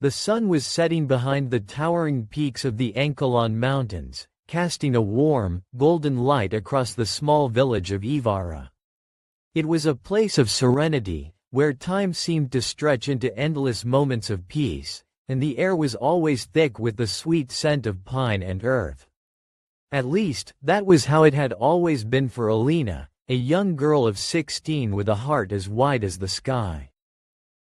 The sun was setting behind the towering peaks of the Ankylon Mountains, casting a warm, golden light across the small village of Ivara. It was a place of serenity, where time seemed to stretch into endless moments of peace, and the air was always thick with the sweet scent of pine and earth. At least, that was how it had always been for Alina, a young girl of 16 with a heart as wide as the sky.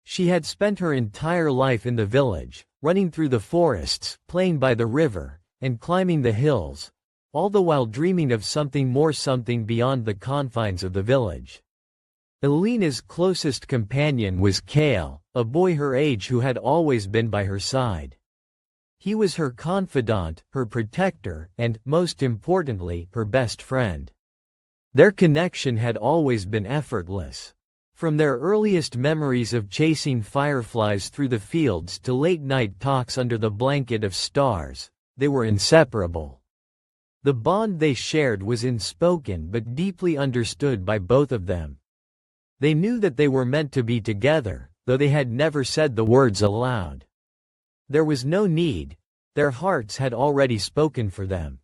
She had spent her entire life in the village, running through the forests, playing by the river, and climbing the hills, all the while dreaming of something more, something beyond the confines of the village. Alina's closest companion was Kael, a boy her age who had always been by her side. He was her confidant, her protector, and, most importantly, her best friend. Their connection had always been effortless. From their earliest memories of chasing fireflies through the fields to late-night talks under the blanket of stars, they were inseparable. The bond they shared was unspoken but deeply understood by both of them. They knew that they were meant to be together, though they had never said the words aloud. There was no need, their hearts had already spoken for them.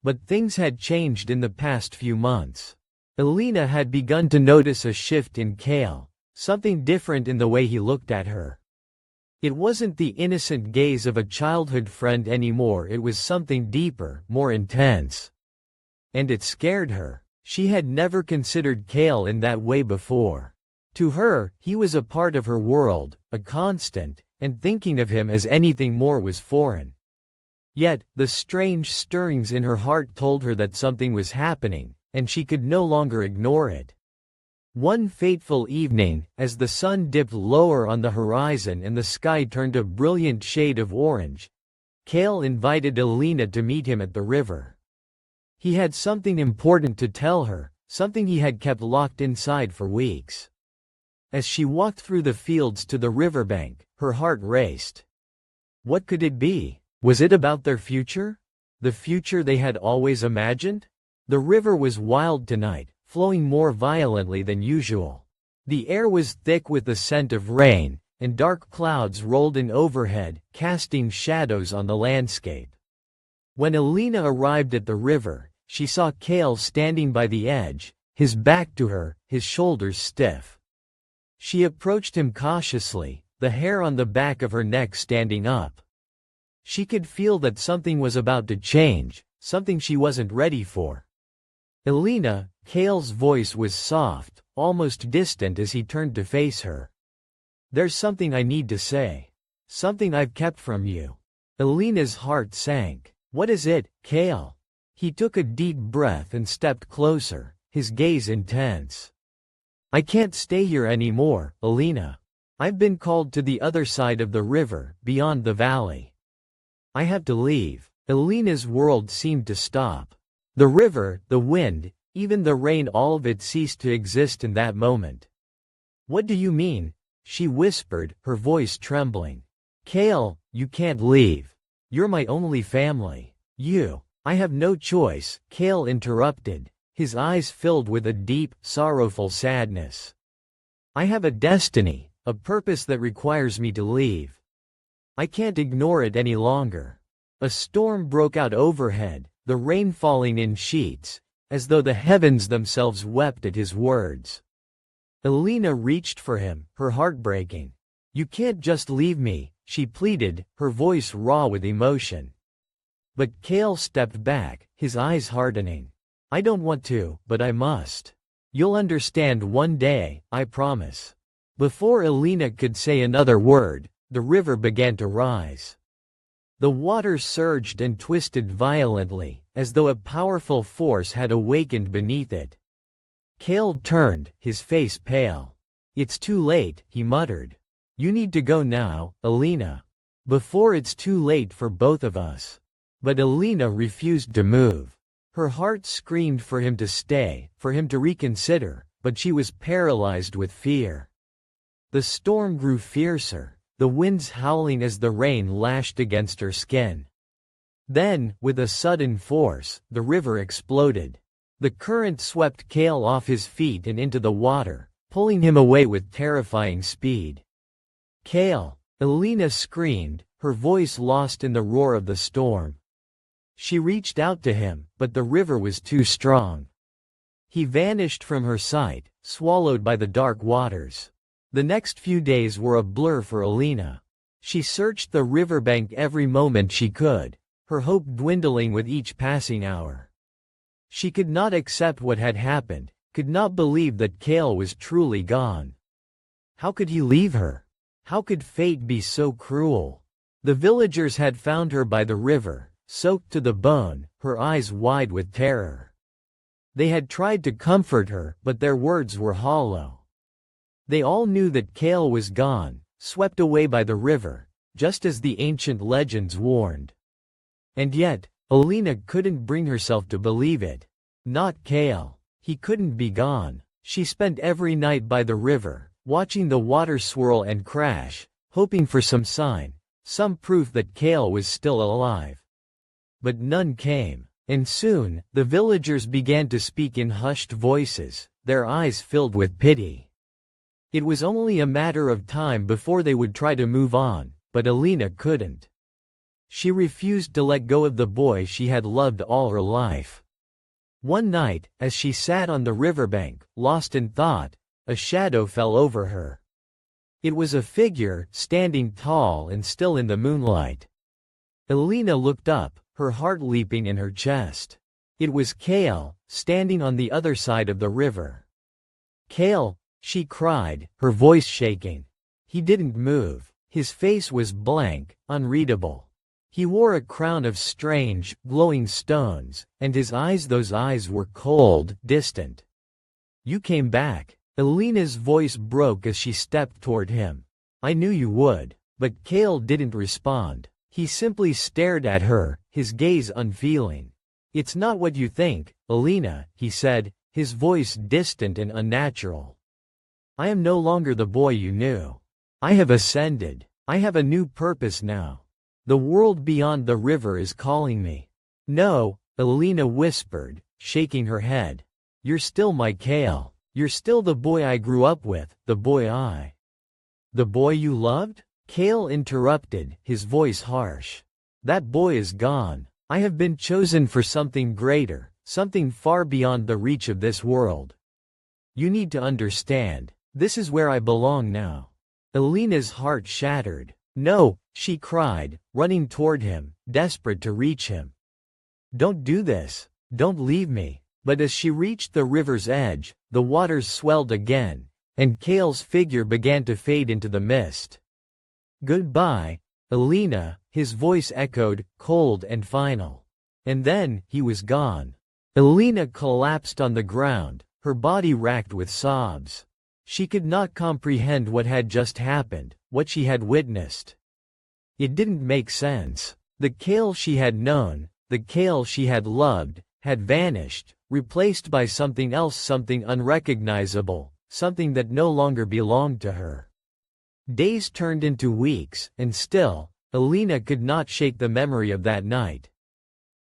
But things had changed in the past few months. Alina had begun to notice a shift in Kael, something different in the way he looked at her. It wasn't the innocent gaze of a childhood friend anymore, it was something deeper, more intense. And it scared her. She had never considered Kael in that way before. To her, he was a part of her world, a constant, and thinking of him as anything more was foreign. Yet, the strange stirrings in her heart told her that something was happening, and she could no longer ignore it. One fateful evening, as the sun dipped lower on the horizon and the sky turned a brilliant shade of orange, Kael invited Alina to meet him at the river. He had something important to tell her, something he had kept locked inside for weeks. As she walked through the fields to the riverbank, her heart raced. What could it be? Was it about their future? The future they had always imagined? The river was wild tonight, flowing more violently than usual. The air was thick with the scent of rain, and dark clouds rolled in overhead, casting shadows on the landscape. When Alina arrived at the river, she saw Kael standing by the edge, his back to her, his shoulders stiff. She approached him cautiously, the hair on the back of her neck standing up. She could feel that something was about to change, something she wasn't ready for. Alina, Kael's voice was soft, almost distant as he turned to face her. There's something I need to say. Something I've kept from you. Alina's heart sank. What is it, Kael? He took a deep breath and stepped closer, his gaze intense. I can't stay here anymore, Alina. I've been called to the other side of the river, beyond the valley. I have to leave. Alina's world seemed to stop. The river, the wind, even the rain, all of it ceased to exist in that moment. What do you mean? She whispered, her voice trembling. Kael, you can't leave. You're my only family. I have no choice, Kael interrupted, his eyes filled with a deep, sorrowful sadness. I have a destiny, a purpose that requires me to leave. I can't ignore it any longer. A storm broke out overhead, the rain falling in sheets, as though the heavens themselves wept at his words. Alina reached for him, her heart breaking. You can't just leave me, she pleaded, her voice raw with emotion. But Kael stepped back, his eyes hardening. I don't want to, but I must. You'll understand one day, I promise. Before Alina could say another word, the river began to rise. The water surged and twisted violently, as though a powerful force had awakened beneath it. Kael turned, his face pale. It's too late, he muttered. You need to go now, Alina. Before it's too late for both of us. But Alina refused to move. Her heart screamed for him to stay, for him to reconsider, but she was paralyzed with fear. The storm grew fiercer, the winds howling as the rain lashed against her skin. Then, with a sudden force, the river exploded. The current swept Kael off his feet and into the water, pulling him away with terrifying speed. Kael, Alina screamed, her voice lost in the roar of the storm. She reached out to him, but the river was too strong. He vanished from her sight, swallowed by the dark waters. The next few days were a blur for Alina. She searched the riverbank every moment she could, her hope dwindling with each passing hour. She could not accept what had happened, could not believe that Kael was truly gone. How could he leave her? How could fate be so cruel? The villagers had found her by the river, soaked to the bone, her eyes wide with terror. They had tried to comfort her, but their words were hollow. They all knew that Kael was gone, swept away by the river, just as the ancient legends warned. And yet, Alina couldn't bring herself to believe it. Not Kael. He couldn't be gone. She spent every night by the river, watching the water swirl and crash, hoping for some sign, some proof that Kael was still alive. But none came, and soon, the villagers began to speak in hushed voices, their eyes filled with pity. It was only a matter of time before they would try to move on, but Alina couldn't. She refused to let go of the boy she had loved all her life. One night, as she sat on the riverbank, lost in thought, a shadow fell over her. It was a figure, standing tall and still in the moonlight. Alina looked up, her heart leaping in her chest. It was Kael, standing on the other side of the river. "Kael," she cried, her voice shaking. He didn't move. His face was blank, unreadable. He wore a crown of strange, glowing stones, and those eyes were cold, distant. "You came back." Alina's voice broke as she stepped toward him. "I knew you would." But Kael didn't respond. He simply stared at her, his gaze unfeeling. "It's not what you think, Alina," he said, his voice distant and unnatural. "I am no longer the boy you knew. I have ascended. I have a new purpose now. The world beyond the river is calling me." "No," Alina whispered, shaking her head. "You're still my Kael. You're still the boy I grew up with, the boy I—" "The boy you loved?" Kael interrupted, his voice harsh. "That boy is gone. I have been chosen for something greater, something far beyond the reach of this world. You need to understand, this is where I belong now." Alina's heart shattered. "No," she cried, running toward him, desperate to reach him. "Don't do this. Don't leave me." But as she reached the river's edge, the waters swelled again, and Kael's figure began to fade into the mist. "Goodbye, Alina," his voice echoed, cold and final. And then, he was gone. Alina collapsed on the ground, her body racked with sobs. She could not comprehend what had just happened, what she had witnessed. It didn't make sense. The Kael she had known, the Kael she had loved, had vanished, replaced by something else, something unrecognizable, something that no longer belonged to her. Days turned into weeks, and still, Alina could not shake the memory of that night.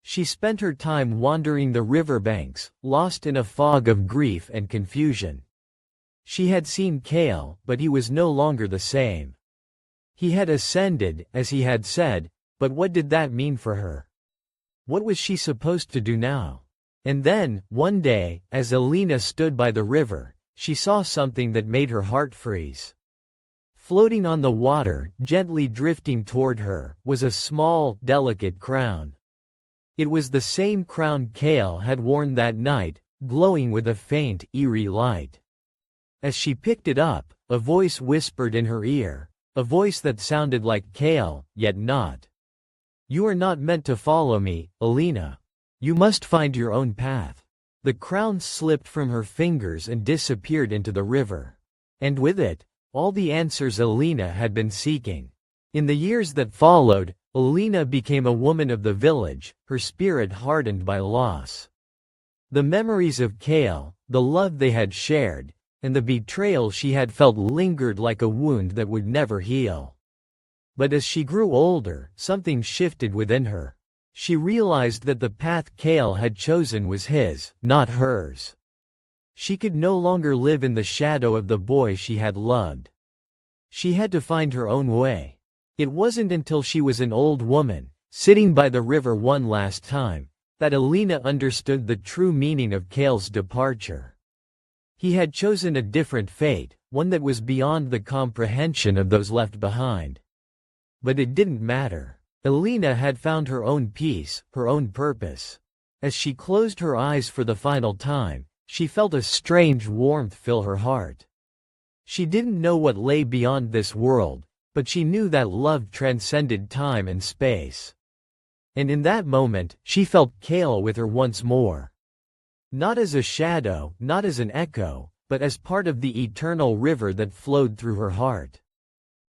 She spent her time wandering the riverbanks, lost in a fog of grief and confusion. She had seen Kael, but he was no longer the same. He had ascended, as he had said, but what did that mean for her? What was she supposed to do now? And then, one day, as Alina stood by the river, she saw something that made her heart freeze. Floating on the water, gently drifting toward her, was a small, delicate crown. It was the same crown Kael had worn that night, glowing with a faint, eerie light. As she picked it up, a voice whispered in her ear, a voice that sounded like Kael, yet not. "You are not meant to follow me, Alina. You must find your own path." The crown slipped from her fingers and disappeared into the river. And with it, all the answers Alina had been seeking. In the years that followed, Alina became a woman of the village, her spirit hardened by loss. The memories of Kael, the love they had shared, and the betrayal she had felt lingered like a wound that would never heal. But as she grew older, something shifted within her. She realized that the path Kael had chosen was his, not hers. She could no longer live in the shadow of the boy she had loved. She had to find her own way. It wasn't until she was an old woman, sitting by the river one last time, that Alina understood the true meaning of Kael's departure. He had chosen a different fate, one that was beyond the comprehension of those left behind. But it didn't matter. Alina had found her own peace, her own purpose. As she closed her eyes for the final time, she felt a strange warmth fill her heart. She didn't know what lay beyond this world, but she knew that love transcended time and space. And in that moment, she felt Kael with her once more. Not as a shadow, not as an echo, but as part of the eternal river that flowed through her heart.